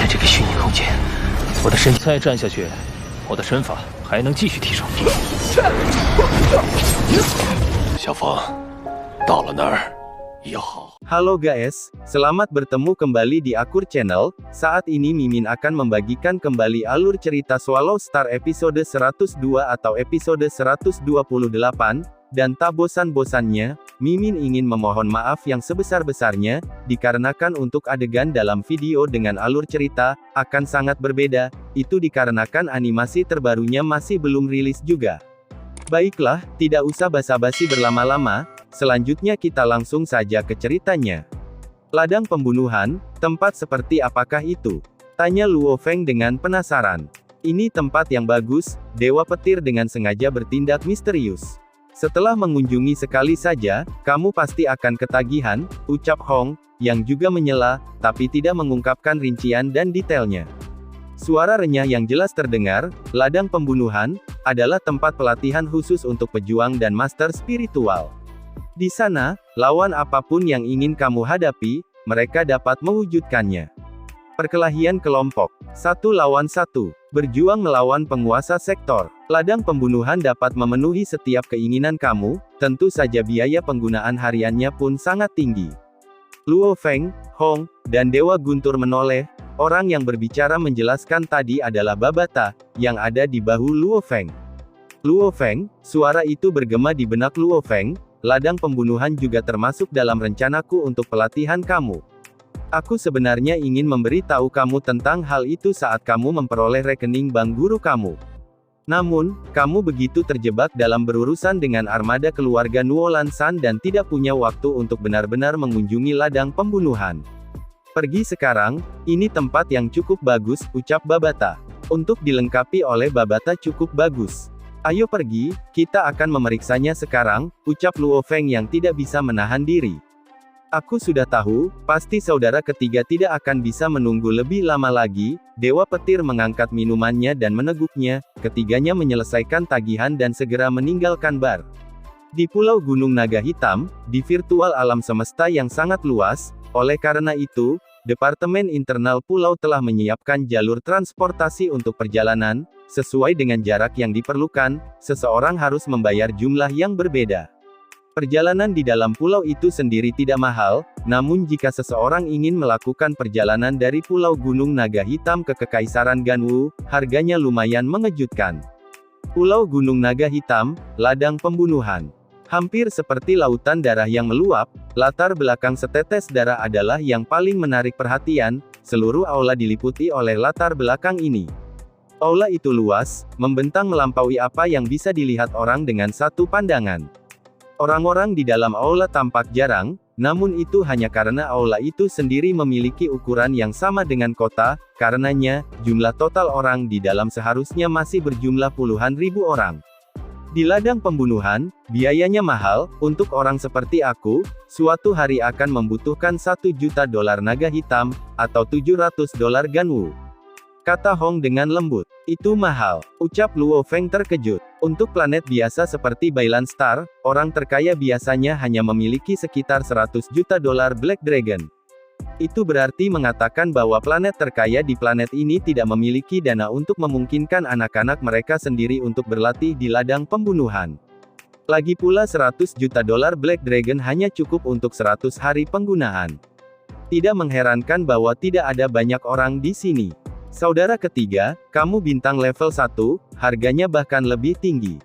在这个虚拟空间，我的身再战下去，我的身法还能继续提升。小风，到了那儿也好。 Halo guys, selamat bertemu kembali di Akur Channel. Saat ini Mimin akan membagikan kembali alur cerita Swallow Star episode 102 atau episode 128, dan tak bosan-bosannya, Mimin ingin memohon maaf yang sebesar-besarnya, dikarenakan untuk adegan dalam video dengan alur cerita, akan sangat berbeda, itu dikarenakan animasi terbarunya masih belum rilis juga. Baiklah, tidak usah basa-basi berlama-lama, selanjutnya kita langsung saja ke ceritanya. Ladang pembunuhan, tempat seperti apakah itu? Tanya Luo Feng dengan penasaran. Ini tempat yang bagus, Dewa Petir dengan sengaja bertindak misterius. Setelah mengunjungi sekali saja, kamu pasti akan ketagihan, ucap Hong, yang juga menyela, tapi tidak mengungkapkan rincian dan detailnya. Suara renyah yang jelas terdengar. Ladang pembunuhan adalah tempat pelatihan khusus untuk pejuang dan master spiritual. Di sana, lawan apapun yang ingin kamu hadapi, mereka dapat mewujudkannya. Perkelahian kelompok, 1 lawan 1, berjuang melawan penguasa sektor. Ladang pembunuhan dapat memenuhi setiap keinginan kamu, tentu saja biaya penggunaan hariannya pun sangat tinggi. Luo Feng, Hong, dan Dewa Guntur menoleh. Orang yang berbicara menjelaskan tadi adalah Babata, yang ada di bahu Luo Feng. Luo Feng, suara itu bergema di benak Luo Feng. Ladang pembunuhan juga termasuk dalam rencanaku untuk pelatihan kamu. Aku sebenarnya ingin memberitahu kamu tentang hal itu saat kamu memperoleh rekening bank guru kamu. Namun, kamu begitu terjebak dalam berurusan dengan armada keluarga Nuolan San dan tidak punya waktu untuk benar-benar mengunjungi ladang pembunuhan. Pergi sekarang, ini tempat yang cukup bagus, ucap Babata. Untuk dilengkapi oleh Babata cukup bagus. Ayo pergi, kita akan memeriksanya sekarang, ucap Luo Feng yang tidak bisa menahan diri. Aku sudah tahu, pasti saudara ketiga tidak akan bisa menunggu lebih lama lagi. Dewa Petir mengangkat minumannya dan meneguknya, ketiganya menyelesaikan tagihan dan segera meninggalkan bar. Di Pulau Gunung Naga Hitam, di virtual alam semesta yang sangat luas, oleh karena itu, Departemen Internal Pulau telah menyiapkan jalur transportasi untuk perjalanan. Sesuai dengan jarak yang diperlukan, seseorang harus membayar jumlah yang berbeda. Perjalanan di dalam pulau itu sendiri tidak mahal, namun jika seseorang ingin melakukan perjalanan dari Pulau Gunung Naga Hitam ke Kekaisaran Ganwu, harganya lumayan mengejutkan. Pulau Gunung Naga Hitam, ladang pembunuhan. Hampir seperti lautan darah yang meluap, latar belakang setetes darah adalah yang paling menarik perhatian. Seluruh aula diliputi oleh latar belakang ini. Aula itu luas, membentang melampaui apa yang bisa dilihat orang dengan satu pandangan. Orang-orang di dalam aula tampak jarang, namun itu hanya karena aula itu sendiri memiliki ukuran yang sama dengan kota, karenanya, jumlah total orang di dalam seharusnya masih berjumlah puluhan ribu orang. Di ladang pembunuhan, biayanya mahal, untuk orang seperti aku, suatu hari akan membutuhkan $1 juta naga hitam, atau $700 Ganwu. Kata Hong dengan lembut. Itu mahal, ucap Luo Feng terkejut. Untuk planet biasa seperti Bailan Star, orang terkaya biasanya hanya memiliki sekitar $100 juta Black Dragon. Itu berarti mengatakan bahwa planet terkaya di planet ini tidak memiliki dana untuk memungkinkan anak-anak mereka sendiri untuk berlatih di ladang pembunuhan. Lagi pula $100 juta Black Dragon hanya cukup untuk 100 hari penggunaan. Tidak mengherankan bahwa tidak ada banyak orang di sini. Saudara ketiga, kamu bintang level 1, harganya bahkan lebih tinggi.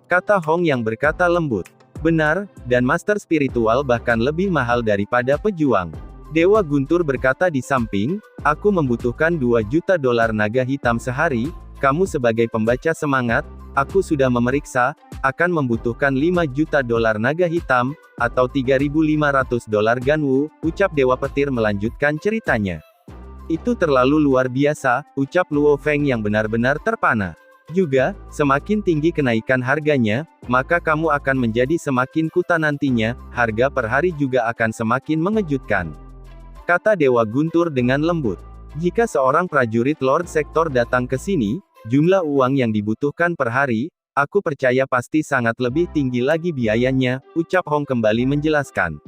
Kata Hong yang berkata lembut. Benar, dan master spiritual bahkan lebih mahal daripada pejuang. Dewa Guntur berkata di samping, aku membutuhkan $2 juta naga hitam sehari, kamu sebagai pembaca semangat, aku sudah memeriksa, akan membutuhkan $5 juta naga hitam, atau $3.500 Ganwu, ucap Dewa Petir melanjutkan ceritanya. Itu terlalu luar biasa, ucap Luo Feng yang benar-benar terpana. Juga, semakin tinggi kenaikan harganya, maka kamu akan menjadi semakin kuta nantinya, harga per hari juga akan semakin mengejutkan. Kata Dewa Guntur dengan lembut. Jika seorang prajurit Lord Sektor datang ke sini, jumlah uang yang dibutuhkan per hari, aku percaya pasti sangat lebih tinggi lagi biayanya, ucap Hong kembali menjelaskan.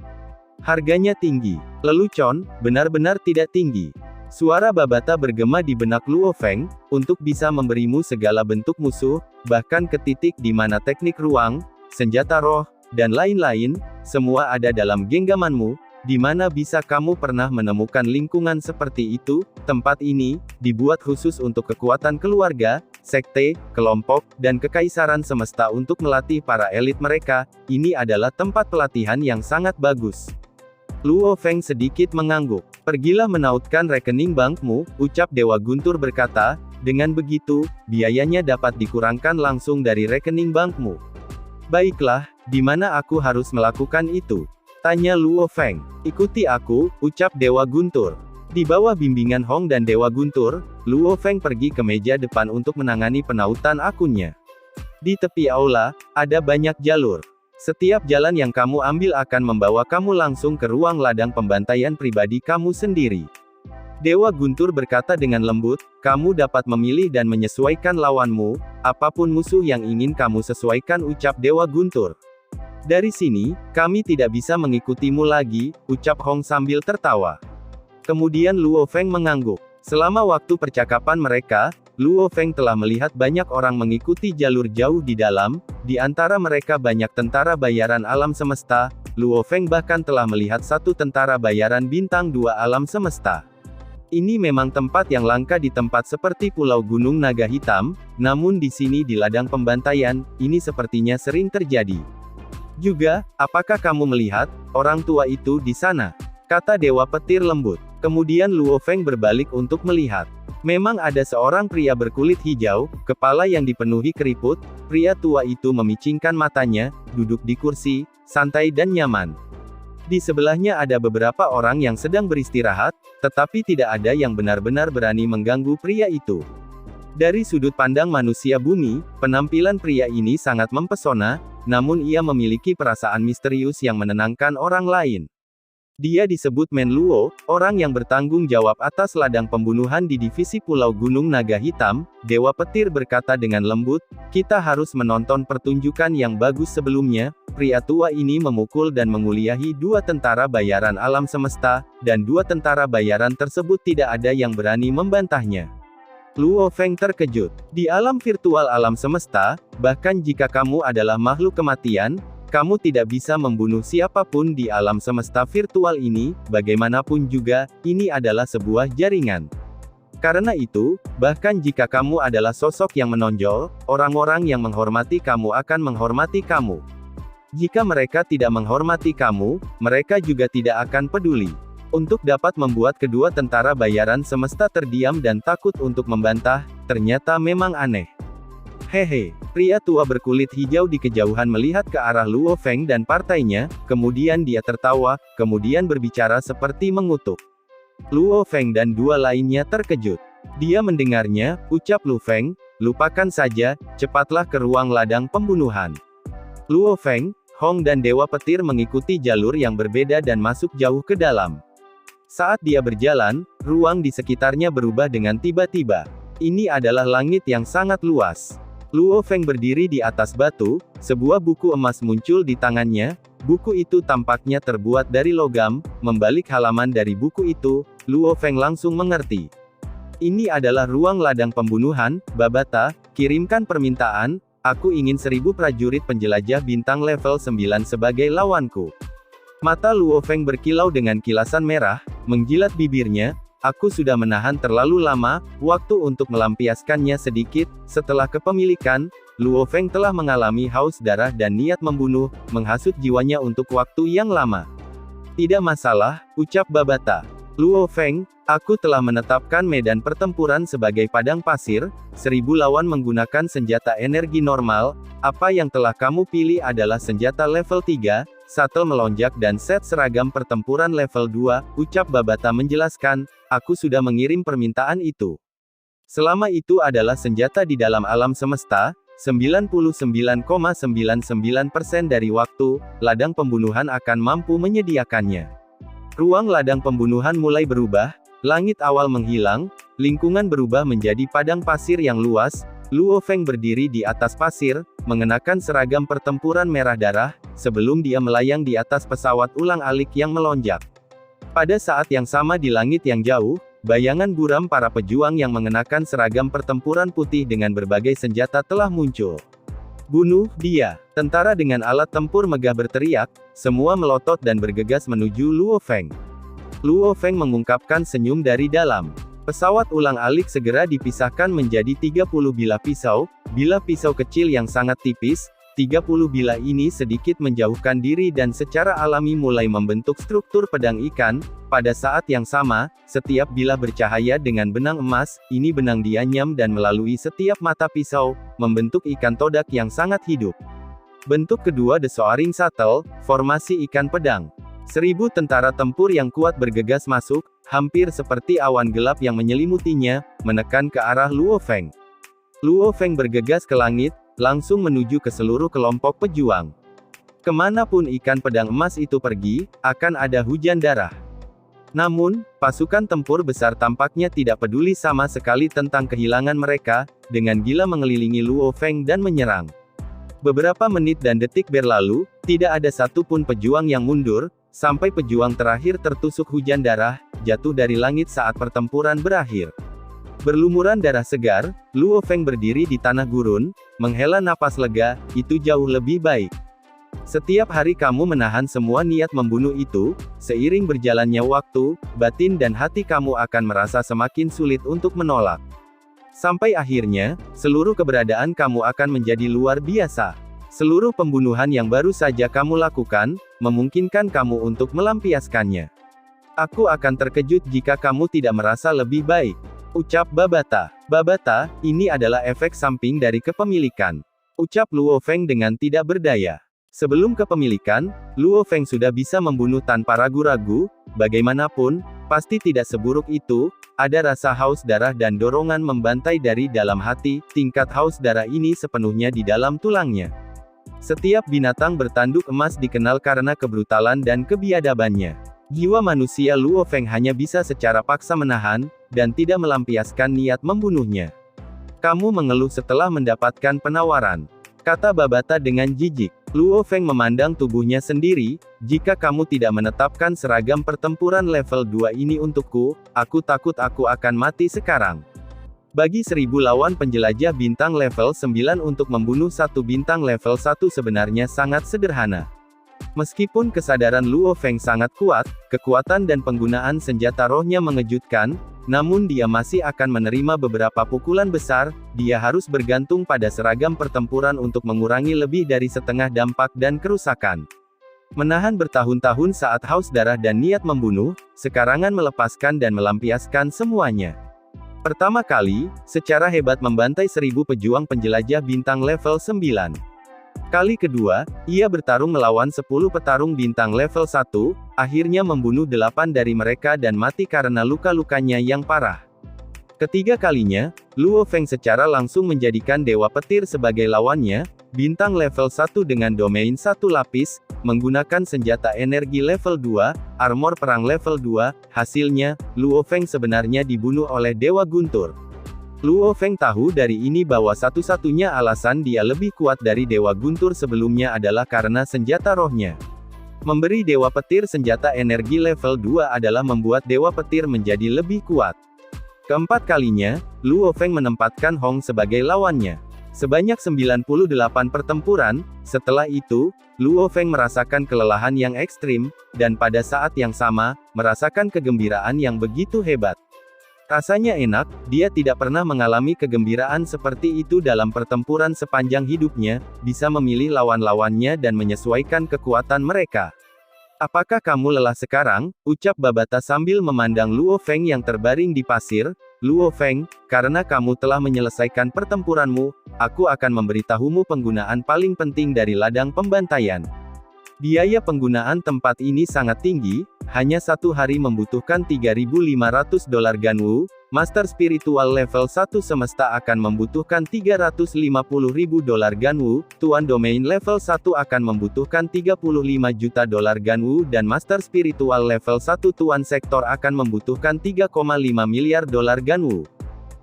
Harganya tinggi. Lelucon, benar-benar tidak tinggi. Suara Babata bergema di benak Luo Feng, untuk bisa memberimu segala bentuk musuh, bahkan ke titik di mana teknik ruang, senjata roh, dan lain-lain, semua ada dalam genggamanmu, di mana bisa kamu pernah menemukan lingkungan seperti itu. Tempat ini, dibuat khusus untuk kekuatan keluarga, sekte, kelompok, dan kekaisaran semesta untuk melatih para elit mereka. Ini adalah tempat pelatihan yang sangat bagus. Luo Feng sedikit mengangguk. Pergilah menautkan rekening bankmu, ucap Dewa Guntur berkata, dengan begitu, biayanya dapat dikurangkan langsung dari rekening bankmu. Baiklah, di mana aku harus melakukan itu? Tanya Luo Feng. Ikuti aku, ucap Dewa Guntur. Di bawah bimbingan Hong dan Dewa Guntur, Luo Feng pergi ke meja depan untuk menangani penautan akunnya. Di tepi aula, ada banyak jalur. Setiap jalan yang kamu ambil akan membawa kamu langsung ke ruang ladang pembantaian pribadi kamu sendiri. Dewa Guntur berkata dengan lembut, kamu dapat memilih dan menyesuaikan lawanmu, apapun musuh yang ingin kamu sesuaikan, ucap Dewa Guntur. Dari sini, kami tidak bisa mengikutimu lagi, ucap Hong sambil tertawa. Kemudian Luo Feng mengangguk. Selama waktu percakapan mereka, Luo Feng telah melihat banyak orang mengikuti jalur jauh di dalam, di antara mereka banyak tentara bayaran alam semesta. Luo Feng bahkan telah melihat satu tentara bayaran bintang 2 alam semesta. Ini memang tempat yang langka di tempat seperti Pulau Gunung Naga Hitam, namun di sini di ladang pembantaian, ini sepertinya sering terjadi. Juga, apakah kamu melihat orang tua itu di sana? Kata Dewa Petir lembut. Kemudian Luo Feng berbalik untuk melihat. Memang ada seorang pria berkulit hijau, kepala yang dipenuhi keriput. Pria tua itu memicingkan matanya, duduk di kursi, santai dan nyaman. Di sebelahnya ada beberapa orang yang sedang beristirahat, tetapi tidak ada yang benar-benar berani mengganggu pria itu. Dari sudut pandang manusia bumi, penampilan pria ini sangat mempesona, namun ia memiliki perasaan misterius yang menenangkan orang lain. Dia disebut Men Luo, orang yang bertanggung jawab atas ladang pembunuhan di divisi Pulau Gunung Naga Hitam. Dewa Petir berkata dengan lembut, kita harus menonton pertunjukan yang bagus sebelumnya. Pria tua ini memukul dan menguliahi 2 tentara bayaran alam semesta, dan 2 tentara bayaran tersebut tidak ada yang berani membantahnya. Luo Feng terkejut. Di alam virtual alam semesta, bahkan jika kamu adalah makhluk kematian, kamu tidak bisa membunuh siapapun di alam semesta virtual ini. Bagaimanapun juga, ini adalah sebuah jaringan. Karena itu, bahkan jika kamu adalah sosok yang menonjol, orang-orang yang menghormati kamu akan menghormati kamu. Jika mereka tidak menghormati kamu, mereka juga tidak akan peduli. Untuk dapat membuat kedua tentara bayaran semesta terdiam dan takut untuk membantah, ternyata memang aneh. Hehe, pria tua berkulit hijau di kejauhan melihat ke arah Luo Feng dan partainya, kemudian dia tertawa, kemudian berbicara seperti mengutuk. Luo Feng dan 2 lainnya terkejut. Dia mendengarnya, ucap Luo Feng, lupakan saja, cepatlah ke ruang ladang pembunuhan. Luo Feng, Hong dan Dewa Petir mengikuti jalur yang berbeda dan masuk jauh ke dalam. Saat dia berjalan, ruang di sekitarnya berubah dengan tiba-tiba. Ini adalah langit yang sangat luas. Luo Feng berdiri di atas batu, sebuah buku emas muncul di tangannya. Buku itu tampaknya terbuat dari logam. Membalik halaman dari buku itu, Luo Feng langsung mengerti. Ini adalah ruang ladang pembunuhan. Babata, kirimkan permintaan, aku ingin 1000 prajurit penjelajah bintang level 9 sebagai lawanku. Mata Luo Feng berkilau dengan kilasan merah, menjilat bibirnya. Aku sudah menahan terlalu lama, waktu untuk melampiaskannya sedikit. Setelah kepemilikan, Luo Feng telah mengalami haus darah dan niat membunuh, menghasut jiwanya untuk waktu yang lama. Tidak masalah, ucap Babata. Luo Feng, aku telah menetapkan medan pertempuran sebagai padang pasir, 1000 lawan menggunakan senjata energi normal. Apa yang telah kamu pilih adalah senjata level 3, shuttle melonjak dan set seragam pertempuran level 2, ucap Babata menjelaskan, aku sudah mengirim permintaan itu. Selama itu adalah senjata di dalam alam semesta, 99,99% dari waktu, ladang pembunuhan akan mampu menyediakannya. Ruang ladang pembunuhan mulai berubah, langit awal menghilang, lingkungan berubah menjadi padang pasir yang luas. Luo Feng berdiri di atas pasir, mengenakan seragam pertempuran merah darah, sebelum dia melayang di atas pesawat ulang-alik yang melonjak. Pada saat yang sama di langit yang jauh, bayangan buram para pejuang yang mengenakan seragam pertempuran putih dengan berbagai senjata telah muncul. "Bunuh dia!" Tentara dengan alat tempur megah berteriak, semua melotot dan bergegas menuju Luo Feng. Luo Feng mengungkapkan senyum dari dalam. Pesawat ulang-alik segera dipisahkan menjadi 30 bilah pisau kecil yang sangat tipis. 30 bilah ini sedikit menjauhkan diri dan secara alami mulai membentuk struktur pedang ikan. Pada saat yang sama, setiap bilah bercahaya dengan benang emas. Ini benang dianyam dan melalui setiap mata pisau, membentuk ikan todak yang sangat hidup. Bentuk kedua The Soaring Shuttle, formasi ikan pedang. 1000 tentara tempur yang kuat bergegas masuk, hampir seperti awan gelap yang menyelimutinya, menekan ke arah Luo Feng. Luo Feng bergegas ke langit, langsung menuju ke seluruh kelompok pejuang. Kemanapun ikan pedang emas itu pergi, akan ada hujan darah. Namun, pasukan tempur besar tampaknya tidak peduli sama sekali tentang kehilangan mereka, dengan gila mengelilingi Luo Feng dan menyerang. Beberapa menit dan detik berlalu, tidak ada satupun pejuang yang mundur, sampai pejuang terakhir tertusuk hujan darah, jatuh dari langit saat pertempuran berakhir. Berlumuran darah segar, Luo Feng berdiri di tanah gurun, menghela napas lega, itu jauh lebih baik. Setiap hari kamu menahan semua niat membunuh itu, seiring berjalannya waktu, batin dan hati kamu akan merasa semakin sulit untuk menolak. Sampai akhirnya, seluruh keberadaan kamu akan menjadi luar biasa. Seluruh pembunuhan yang baru saja kamu lakukan, memungkinkan kamu untuk melampiaskannya. Aku akan terkejut jika kamu tidak merasa lebih baik. Ucap Babata. Babata, ini adalah efek samping dari kepemilikan. Ucap Luo Feng dengan tidak berdaya. Sebelum kepemilikan, Luo Feng sudah bisa membunuh tanpa ragu-ragu, bagaimanapun, pasti tidak seburuk itu. Ada rasa haus darah dan dorongan membantai dari dalam hati, tingkat haus darah ini sepenuhnya di dalam tulangnya. Setiap binatang bertanduk emas dikenal karena kebrutalan dan kebiadabannya. Jiwa manusia Luo Feng hanya bisa secara paksa menahan, dan tidak melampiaskan niat membunuhnya. "Kamu mengeluh setelah mendapatkan penawaran," kata Babata dengan jijik. Luo Feng memandang tubuhnya sendiri, "Jika kamu tidak menetapkan seragam pertempuran level 2 ini untukku, aku takut aku akan mati sekarang." Bagi 1000 lawan penjelajah bintang level 9 untuk membunuh satu bintang level 1 sebenarnya sangat sederhana. Meskipun kesadaran Luo Feng sangat kuat, kekuatan dan penggunaan senjata rohnya mengejutkan, namun dia masih akan menerima beberapa pukulan besar. Dia harus bergantung pada seragam pertempuran untuk mengurangi lebih dari setengah dampak dan kerusakan. Menahan bertahun-tahun saat haus darah dan niat membunuh, sekarangan melepaskan dan melampiaskan semuanya. Pertama kali, secara hebat membantai 1000 pejuang penjelajah bintang level 9. Kali kedua, ia bertarung melawan 10 petarung bintang level 1, akhirnya membunuh 8 dari mereka dan mati karena luka-lukanya yang parah. Ketiga kalinya, Luo Feng secara langsung menjadikan Dewa Petir sebagai lawannya, bintang level 1 dengan domain 1 lapis, menggunakan senjata energi level 2, armor perang level 2, hasilnya, Luo Feng sebenarnya dibunuh oleh Dewa Guntur. Luo Feng tahu dari ini bahwa satu-satunya alasan dia lebih kuat dari Dewa Guntur sebelumnya adalah karena senjata rohnya. Memberi Dewa Petir senjata energi level 2 adalah membuat Dewa Petir menjadi lebih kuat. Keempat kalinya, Luo Feng menempatkan Hong sebagai lawannya. Sebanyak 98 pertempuran, setelah itu, Luo Feng merasakan kelelahan yang ekstrim, dan pada saat yang sama, merasakan kegembiraan yang begitu hebat. Rasanya enak, dia tidak pernah mengalami kegembiraan seperti itu dalam pertempuran sepanjang hidupnya, bisa memilih lawan-lawannya dan menyesuaikan kekuatan mereka. "Apakah kamu lelah sekarang?" ucap Babata sambil memandang Luo Feng yang terbaring di pasir. "Luo Feng, karena kamu telah menyelesaikan pertempuranmu, aku akan memberitahumu penggunaan paling penting dari ladang pembantaian. Biaya penggunaan tempat ini sangat tinggi, hanya satu hari membutuhkan $3.500 Ganwu, Master Spiritual level 1 semesta akan membutuhkan $350.000 Ganwu, Tuan Domain level 1 akan membutuhkan $35 juta Ganwu dan Master Spiritual level 1 Tuan Sektor akan membutuhkan $3,5 miliar Ganwu.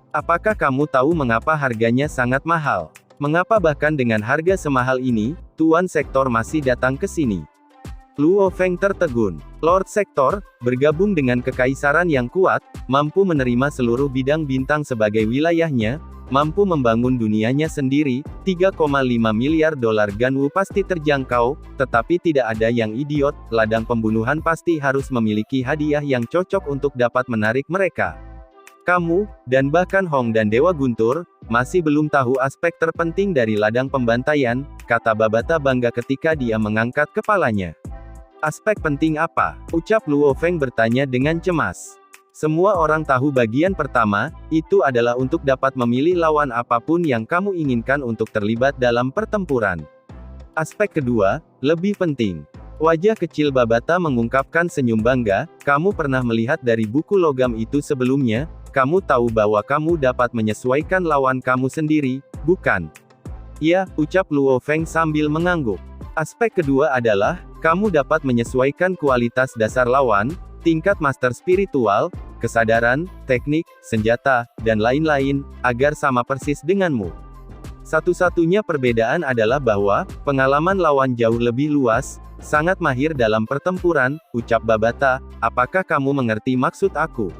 Apakah kamu tahu mengapa harganya sangat mahal? Mengapa bahkan dengan harga semahal ini, Tuan Sektor masih datang ke sini? Luo Feng tertegun. Lord Sektor, bergabung dengan kekaisaran yang kuat, mampu menerima seluruh bidang bintang sebagai wilayahnya, mampu membangun dunianya sendiri, 3,5 miliar dolar Ganwu pasti terjangkau, tetapi tidak ada yang idiot, ladang pembunuhan pasti harus memiliki hadiah yang cocok untuk dapat menarik mereka. Kamu, dan bahkan Hong dan Dewa Guntur, masih belum tahu aspek terpenting dari ladang pembantaian, kata Babata bangga ketika dia mengangkat kepalanya. Aspek penting apa? Ucap Luo Feng bertanya dengan cemas. Semua orang tahu bagian pertama, itu adalah untuk dapat memilih lawan apapun yang kamu inginkan untuk terlibat dalam pertempuran. Aspek kedua, lebih penting. Wajah kecil Babata mengungkapkan senyum bangga, kamu pernah melihat dari buku logam itu sebelumnya, kamu tahu bahwa kamu dapat menyesuaikan lawan kamu sendiri, bukan? Ya, ucap Luo Feng sambil mengangguk. Aspek kedua adalah, kamu dapat menyesuaikan kualitas dasar lawan, tingkat master spiritual, kesadaran, teknik, senjata, dan lain-lain, agar sama persis denganmu. Satu-satunya perbedaan adalah bahwa, pengalaman lawan jauh lebih luas, sangat mahir dalam pertempuran, ucap Babata, apakah kamu mengerti maksud aku?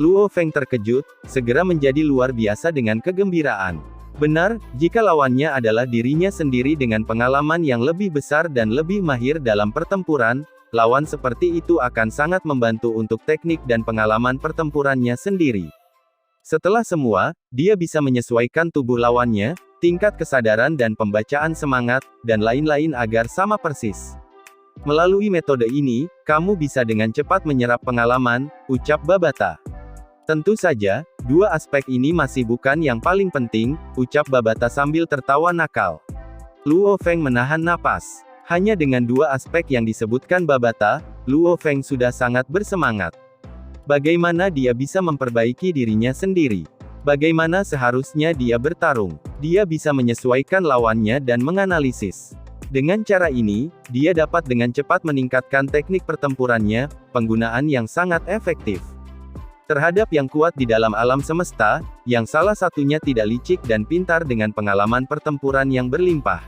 Luo Feng terkejut, segera menjadi luar biasa dengan kegembiraan. Benar, jika lawannya adalah dirinya sendiri dengan pengalaman yang lebih besar dan lebih mahir dalam pertempuran, lawan seperti itu akan sangat membantu untuk teknik dan pengalaman pertempurannya sendiri. Setelah semua, dia bisa menyesuaikan tubuh lawannya, tingkat kesadaran dan pembacaan semangat, dan lain-lain agar sama persis. Melalui metode ini, kamu bisa dengan cepat menyerap pengalaman, ucap Babata. Tentu saja, dua aspek ini masih bukan yang paling penting, ucap Babata sambil tertawa nakal. Luo Feng menahan napas. Hanya dengan dua aspek yang disebutkan Babata, Luo Feng sudah sangat bersemangat. Bagaimana dia bisa memperbaiki dirinya sendiri? Bagaimana seharusnya dia bertarung? Dia bisa menyesuaikan lawannya dan menganalisis. Dengan cara ini, dia dapat dengan cepat meningkatkan teknik pertempurannya, penggunaan yang sangat efektif terhadap yang kuat di dalam alam semesta, yang salah satunya tidak licik dan pintar dengan pengalaman pertempuran yang berlimpah.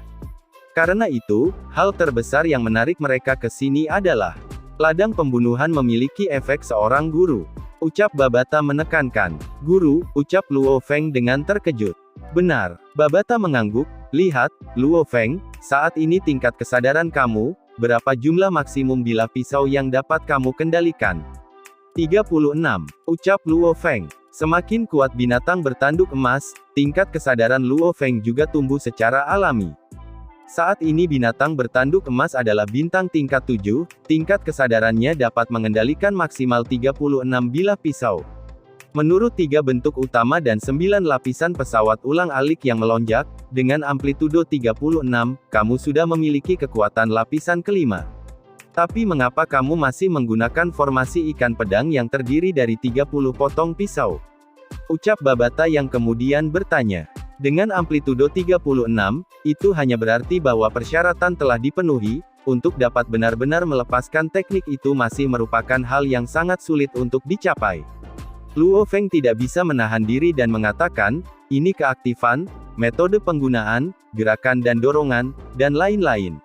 Karena itu, hal terbesar yang menarik mereka ke sini adalah ladang pembunuhan memiliki efek seorang guru. Ucap Babata menekankan. Guru, ucap Luo Feng dengan terkejut. Benar, Babata mengangguk, lihat, Luo Feng, saat ini tingkat kesadaran kamu, berapa jumlah maksimum bilah pisau yang dapat kamu kendalikan? 36, ucap Luo Feng. Semakin kuat binatang bertanduk emas, tingkat kesadaran Luo Feng juga tumbuh secara alami. Saat ini binatang bertanduk emas adalah bintang tingkat 7, tingkat kesadarannya dapat mengendalikan maksimal 36 bilah pisau. Menurut 3 bentuk utama dan 9 lapisan pesawat ulang-alik yang melonjak, dengan amplitudo 36, kamu sudah memiliki kekuatan lapisan kelima. Tapi mengapa kamu masih menggunakan formasi ikan pedang yang terdiri dari 30 potong pisau? Ucap Babata yang kemudian bertanya. Dengan amplitudo 36, itu hanya berarti bahwa persyaratan telah dipenuhi, untuk dapat benar-benar melepaskan teknik itu masih merupakan hal yang sangat sulit untuk dicapai. Luo Feng tidak bisa menahan diri dan mengatakan, ini keaktifan, metode penggunaan, gerakan dan dorongan, dan lain-lain.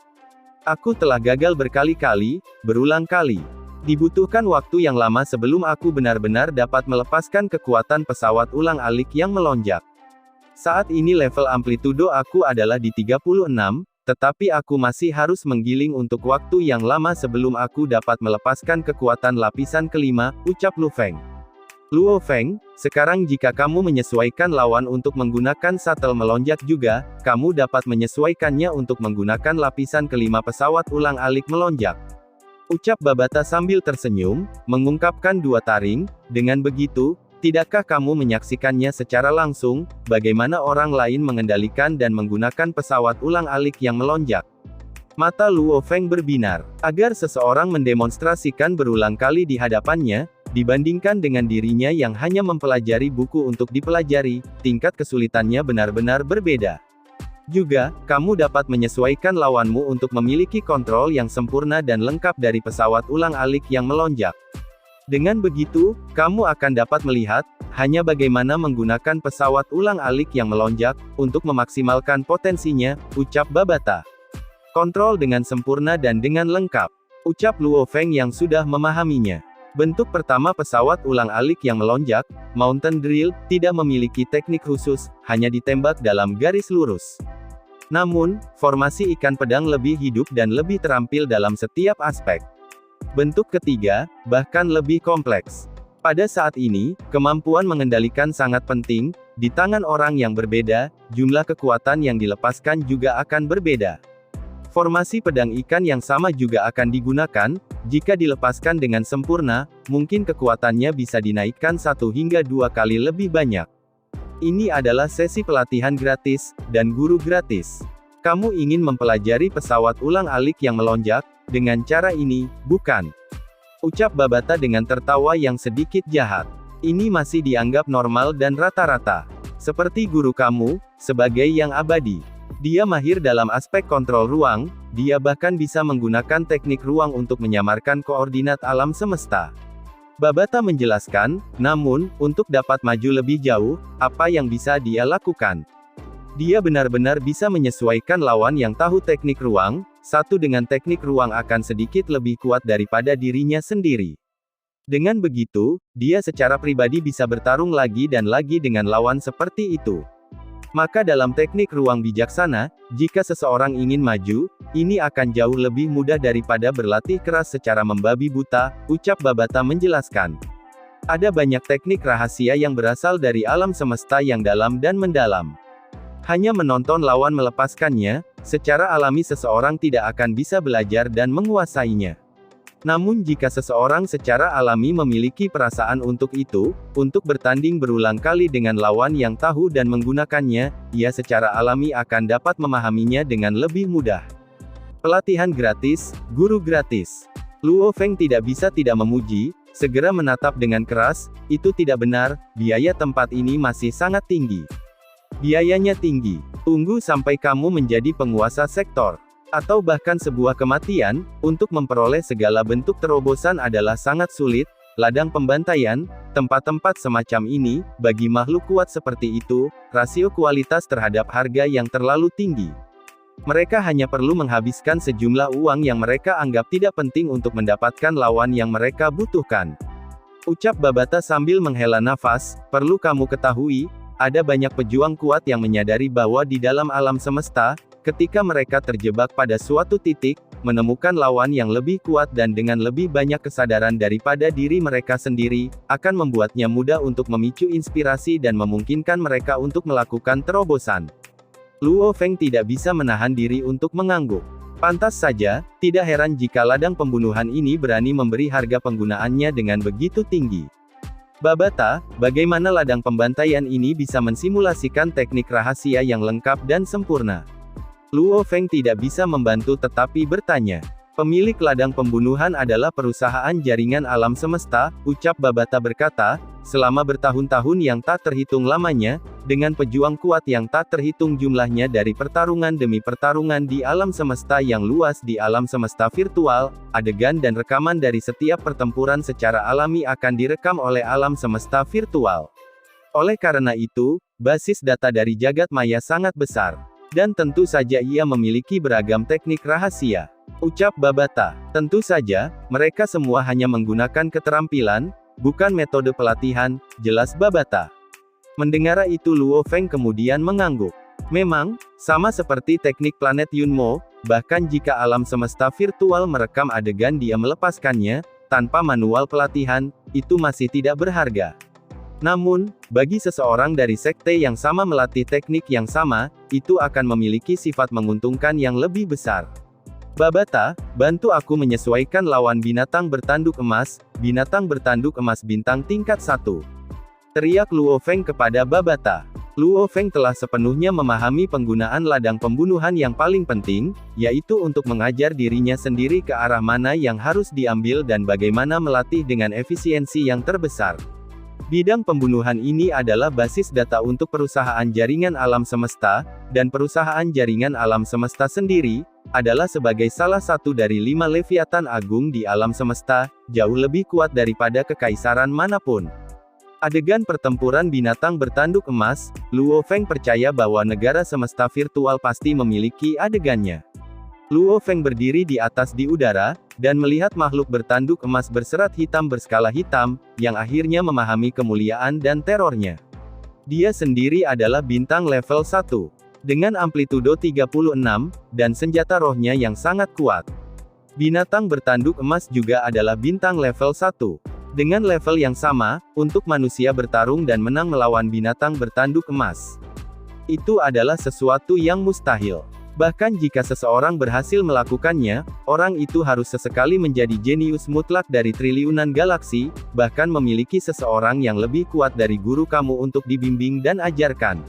Aku telah gagal berkali-kali, berulang kali. Dibutuhkan waktu yang lama sebelum aku benar-benar dapat melepaskan kekuatan pesawat ulang-alik yang melonjak. Saat ini level amplitudo aku adalah di 36, tetapi aku masih harus menggiling untuk waktu yang lama sebelum aku dapat melepaskan kekuatan lapisan kelima, ucap Luo Feng. Luo Feng, sekarang jika kamu menyesuaikan lawan untuk menggunakan shuttle melonjak juga, kamu dapat menyesuaikannya untuk menggunakan lapisan kelima pesawat ulang-alik melonjak. Ucap Babata sambil tersenyum, mengungkapkan dua taring, dengan begitu, tidakkah kamu menyaksikannya secara langsung, bagaimana orang lain mengendalikan dan menggunakan pesawat ulang-alik yang melonjak? Mata Luo Feng berbinar. Agar seseorang mendemonstrasikan berulang kali di hadapannya, dibandingkan dengan dirinya yang hanya mempelajari buku untuk dipelajari, tingkat kesulitannya benar-benar berbeda. Juga, kamu dapat menyesuaikan lawanmu untuk memiliki kontrol yang sempurna dan lengkap dari pesawat ulang-alik yang melonjak. Dengan begitu, kamu akan dapat melihat, hanya bagaimana menggunakan pesawat ulang-alik yang melonjak, untuk memaksimalkan potensinya, ucap Babata. Kontrol dengan sempurna dan dengan lengkap. Ucap Luo Feng yang sudah memahaminya. Bentuk pertama pesawat ulang-alik yang melonjak, Mountain Drill, tidak memiliki teknik khusus, hanya ditembak dalam garis lurus. Namun, formasi ikan pedang lebih hidup dan lebih terampil dalam setiap aspek. Bentuk ketiga, bahkan lebih kompleks. Pada saat ini, kemampuan mengendalikan sangat penting, di tangan orang yang berbeda, jumlah kekuatan yang dilepaskan juga akan berbeda. Formasi pedang ikan yang sama juga akan digunakan, jika dilepaskan dengan sempurna, mungkin kekuatannya bisa dinaikkan 1 hingga 2 kali lebih banyak. Ini adalah sesi pelatihan gratis, dan guru gratis. Kamu ingin mempelajari pesawat ulang-alik yang melonjak, dengan cara ini, bukan? Ucap Babata dengan tertawa yang sedikit jahat. Ini masih dianggap normal dan rata-rata. Seperti guru kamu, sebagai yang abadi. Dia mahir dalam aspek kontrol ruang, dia bahkan bisa menggunakan teknik ruang untuk menyamarkan koordinat alam semesta. Babata menjelaskan, namun, untuk dapat maju lebih jauh, apa yang bisa dia lakukan? Dia benar-benar bisa menyesuaikan lawan yang tahu teknik ruang, satu dengan teknik ruang akan sedikit lebih kuat daripada dirinya sendiri. Dengan begitu, dia secara pribadi bisa bertarung lagi dan lagi dengan lawan seperti itu. Maka dalam teknik ruang bijaksana, jika seseorang ingin maju, ini akan jauh lebih mudah daripada berlatih keras secara membabi buta, ucap Babata menjelaskan. Ada banyak teknik rahasia yang berasal dari alam semesta yang dalam dan mendalam. Hanya menonton lawan melepaskannya, secara alami seseorang tidak akan bisa belajar dan menguasainya. Namun jika seseorang secara alami memiliki perasaan untuk itu, untuk bertanding berulang kali dengan lawan yang tahu dan menggunakannya, ia secara alami akan dapat memahaminya dengan lebih mudah. Pelatihan gratis, guru gratis. Luo Feng tidak bisa tidak memuji, segera menatap dengan keras, itu tidak benar, biaya tempat ini masih sangat tinggi. Biayanya tinggi. Tunggu sampai kamu menjadi penguasa sektor. Atau bahkan sebuah kematian, untuk memperoleh segala bentuk terobosan adalah sangat sulit, ladang pembantaian, tempat-tempat semacam ini, bagi makhluk kuat seperti itu, rasio kualitas terhadap harga yang terlalu tinggi. Mereka hanya perlu menghabiskan sejumlah uang yang mereka anggap tidak penting untuk mendapatkan lawan yang mereka butuhkan. Ucap Babata sambil menghela nafas, perlu kamu ketahui, ada banyak pejuang kuat yang menyadari bahwa di dalam alam semesta, ketika mereka terjebak pada suatu titik, menemukan lawan yang lebih kuat dan dengan lebih banyak kesadaran daripada diri mereka sendiri, akan membuatnya mudah untuk memicu inspirasi dan memungkinkan mereka untuk melakukan terobosan. Luo Feng tidak bisa menahan diri untuk mengangguk. Pantas saja, tidak heran jika ladang pembunuhan ini berani memberi harga penggunaannya dengan begitu tinggi. Babata, bagaimana ladang pembantaian ini bisa mensimulasikan teknik rahasia yang lengkap dan sempurna? Luo Feng tidak bisa membantu tetapi bertanya. Pemilik ladang pembunuhan adalah perusahaan jaringan alam semesta, ucap Babata berkata, selama bertahun-tahun yang tak terhitung lamanya, dengan pejuang kuat yang tak terhitung jumlahnya dari pertarungan demi pertarungan di alam semesta yang luas di alam semesta virtual, adegan dan rekaman dari setiap pertempuran secara alami akan direkam oleh alam semesta virtual. Oleh karena itu, basis data dari jagat maya sangat besar. Dan tentu saja ia memiliki beragam teknik rahasia. Ucap Babata. Tentu saja, mereka semua hanya menggunakan keterampilan, bukan metode pelatihan, jelas Babata. Mendengar itu Luo Feng kemudian mengangguk. Memang, sama seperti teknik planet Yunmo, bahkan jika alam semesta virtual merekam adegan dia melepaskannya, tanpa manual pelatihan, itu masih tidak berharga. Namun, bagi seseorang dari sekte yang sama melatih teknik yang sama, itu akan memiliki sifat menguntungkan yang lebih besar. Babata, bantu aku menyesuaikan lawan binatang bertanduk emas bintang tingkat 1. Teriak Luo Feng kepada Babata. Luo Feng telah sepenuhnya memahami penggunaan ladang pembunuhan yang paling penting, yaitu untuk mengajar dirinya sendiri ke arah mana yang harus diambil dan bagaimana melatih dengan efisiensi yang terbesar. Bidang pembunuhan ini adalah basis data untuk perusahaan jaringan alam semesta, dan perusahaan jaringan alam semesta sendiri, adalah sebagai salah satu dari 5 Leviathan Agung di alam semesta, jauh lebih kuat daripada kekaisaran manapun. Adegan pertempuran binatang bertanduk emas, Luo Feng percaya bahwa negara semesta virtual pasti memiliki adegannya. Luo Feng berdiri di atas di udara, dan melihat makhluk bertanduk emas berserat hitam berskala hitam, yang akhirnya memahami kemuliaan dan terornya. Dia sendiri adalah bintang level 1. Dengan amplitudo 36, dan senjata rohnya yang sangat kuat. Binatang bertanduk emas juga adalah bintang level 1. Dengan level yang sama, untuk manusia bertarung dan menang melawan binatang bertanduk emas. Itu adalah sesuatu yang mustahil. Bahkan jika seseorang berhasil melakukannya, orang itu harus sesekali menjadi jenius mutlak dari triliunan galaksi, bahkan memiliki seseorang yang lebih kuat dari guru kamu untuk dibimbing dan ajarkan.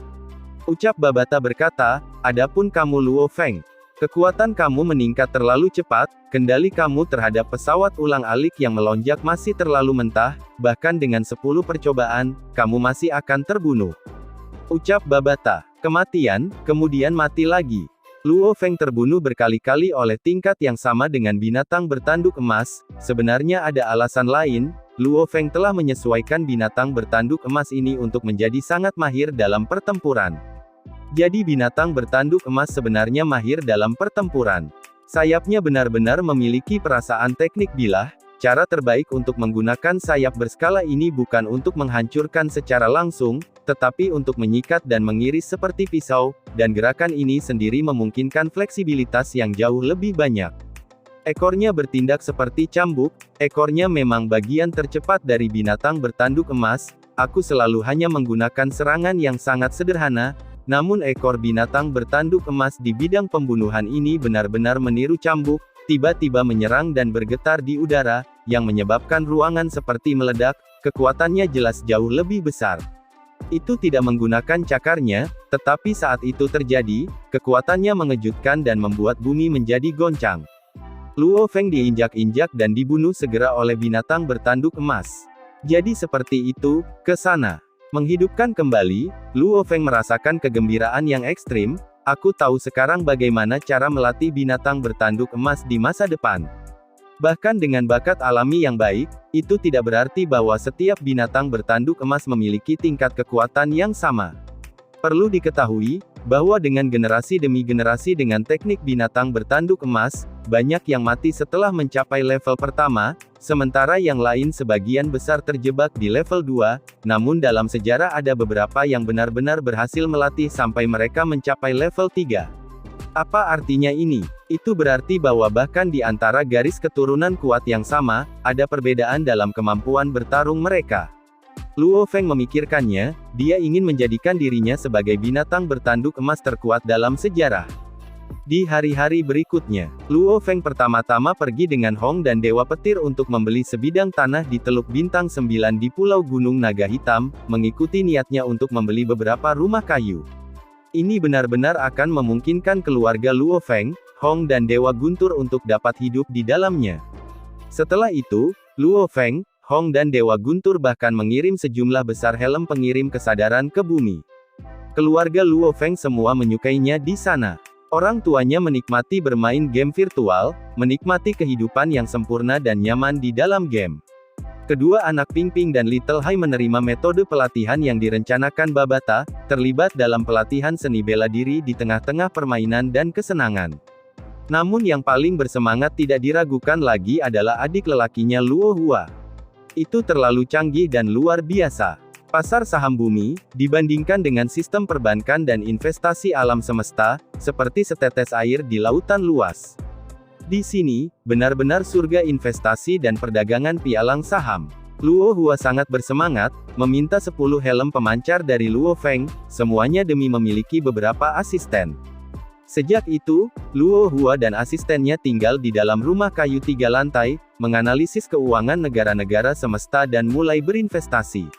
Ucap Babata berkata, adapun kamu Luo Feng, kekuatan kamu meningkat terlalu cepat, kendali kamu terhadap pesawat ulang-alik yang melonjak masih terlalu mentah, bahkan dengan 10 percobaan, kamu masih akan terbunuh. Ucap Babata, kematian, kemudian mati lagi. Luo Feng terbunuh berkali-kali oleh tingkat yang sama dengan binatang bertanduk emas. Sebenarnya ada alasan lain, Luo Feng telah menyesuaikan binatang bertanduk emas ini untuk menjadi sangat mahir dalam pertempuran. Jadi binatang bertanduk emas sebenarnya mahir dalam pertempuran. Sayapnya benar-benar memiliki perasaan teknik bilah. Cara terbaik untuk menggunakan sayap berskala ini bukan untuk menghancurkan secara langsung, tetapi untuk menyikat dan mengiris seperti pisau, dan gerakan ini sendiri memungkinkan fleksibilitas yang jauh lebih banyak. Ekornya bertindak seperti cambuk, ekornya memang bagian tercepat dari binatang bertanduk emas. Aku selalu hanya menggunakan serangan yang sangat sederhana, namun ekor binatang bertanduk emas di bidang pembunuhan ini benar-benar meniru cambuk, tiba-tiba menyerang dan bergetar di udara, yang menyebabkan ruangan seperti meledak. Kekuatannya jelas jauh lebih besar. Itu tidak menggunakan cakarnya, tetapi saat itu terjadi, kekuatannya mengejutkan dan membuat bumi menjadi goncang. Luo Feng diinjak-injak dan dibunuh segera oleh binatang bertanduk emas. Jadi seperti itu, ke sana. Menghidupkan kembali, Luo Feng merasakan kegembiraan yang ekstrim. Aku tahu sekarang bagaimana cara melatih binatang bertanduk emas di masa depan. Bahkan dengan bakat alami yang baik, itu tidak berarti bahwa setiap binatang bertanduk emas memiliki tingkat kekuatan yang sama. Perlu diketahui, bahwa dengan generasi demi generasi dengan teknik binatang bertanduk emas, banyak yang mati setelah mencapai level pertama, sementara yang lain sebagian besar terjebak di level 2, namun dalam sejarah ada beberapa yang benar-benar berhasil melatih sampai mereka mencapai level 3. Apa artinya ini? Itu berarti bahwa bahkan di antara garis keturunan kuat yang sama, ada perbedaan dalam kemampuan bertarung mereka. Luo Feng memikirkannya, dia ingin menjadikan dirinya sebagai binatang bertanduk emas terkuat dalam sejarah. Di hari-hari berikutnya, Luo Feng pertama-tama pergi dengan Hong dan Dewa Petir untuk membeli sebidang tanah di Teluk Bintang 9 di Pulau Gunung Naga Hitam, mengikuti niatnya untuk membeli beberapa rumah kayu. Ini benar-benar akan memungkinkan keluarga Luo Feng, Hong dan Dewa Guntur untuk dapat hidup di dalamnya. Setelah itu, Luo Feng, Hong dan Dewa Guntur bahkan mengirim sejumlah besar helm pengirim kesadaran ke bumi. Keluarga Luo Feng semua menyukainya di sana. Orang tuanya menikmati bermain game virtual, menikmati kehidupan yang sempurna dan nyaman di dalam game. Kedua anak Ping Ping dan Little Hai menerima metode pelatihan yang direncanakan Babata, terlibat dalam pelatihan seni bela diri di tengah-tengah permainan dan kesenangan. Namun yang paling bersemangat tidak diragukan lagi adalah adik lelakinya Luo Hua. Itu terlalu canggih dan luar biasa. Pasar saham bumi, dibandingkan dengan sistem perbankan dan investasi alam semesta, seperti setetes air di lautan luas. Di sini, benar-benar surga investasi dan perdagangan pialang saham. Luo Hua sangat bersemangat, meminta 10 helm pemancar dari Luo Feng, semuanya demi memiliki beberapa asisten. Sejak itu, Luo Hua dan asistennya tinggal di dalam rumah kayu 3 lantai, menganalisis keuangan negara-negara semesta dan mulai berinvestasi.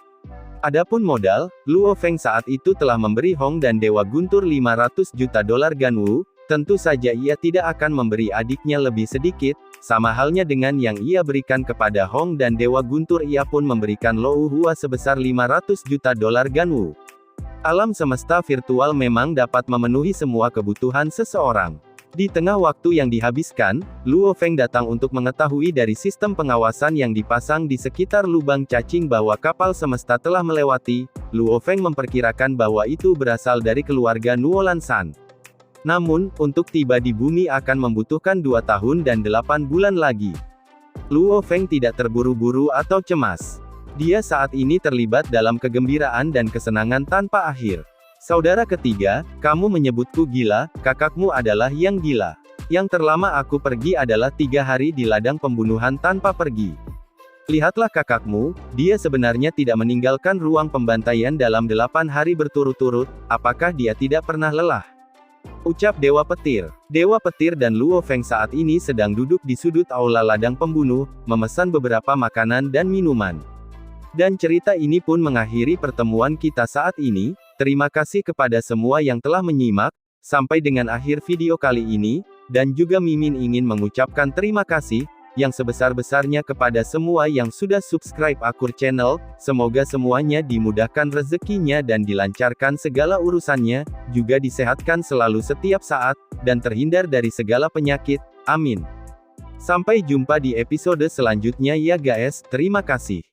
Adapun modal, Luo Feng saat itu telah memberi Hong dan Dewa Guntur 500 juta dolar Ganwu. Tentu saja ia tidak akan memberi adiknya lebih sedikit, sama halnya dengan yang ia berikan kepada Hong dan Dewa Guntur. Ia pun memberikan Luo Hua sebesar 500 juta dolar Ganwu. Alam semesta virtual memang dapat memenuhi semua kebutuhan seseorang. Di tengah waktu yang dihabiskan, Luo Feng datang untuk mengetahui dari sistem pengawasan yang dipasang di sekitar lubang cacing bahwa kapal semesta telah melewati. Luo Feng memperkirakan bahwa itu berasal dari keluarga Nuolan San. Namun, untuk tiba di bumi akan membutuhkan 2 tahun dan 8 bulan lagi. Luo Feng tidak terburu-buru atau cemas. Dia saat ini terlibat dalam kegembiraan dan kesenangan tanpa akhir. Saudara ketiga, kamu menyebutku gila, kakakmu adalah yang gila. Yang terlama aku pergi adalah 3 hari di ladang pembunuhan tanpa pergi. Lihatlah kakakmu, dia sebenarnya tidak meninggalkan ruang pembantaian dalam 8 hari berturut-turut, apakah dia tidak pernah lelah? Ucap Dewa Petir. Dewa Petir dan Luo Feng saat ini sedang duduk di sudut aula ladang pembunuh, memesan beberapa makanan dan minuman. Dan cerita ini pun mengakhiri pertemuan kita saat ini. Terima kasih kepada semua yang telah menyimak, sampai dengan akhir video kali ini, dan juga Mimin ingin mengucapkan terima kasih, yang sebesar-besarnya kepada semua yang sudah subscribe Akur Channel, semoga semuanya dimudahkan rezekinya dan dilancarkan segala urusannya, juga disehatkan selalu setiap saat, dan terhindar dari segala penyakit, amin. Sampai jumpa di episode selanjutnya ya guys, terima kasih.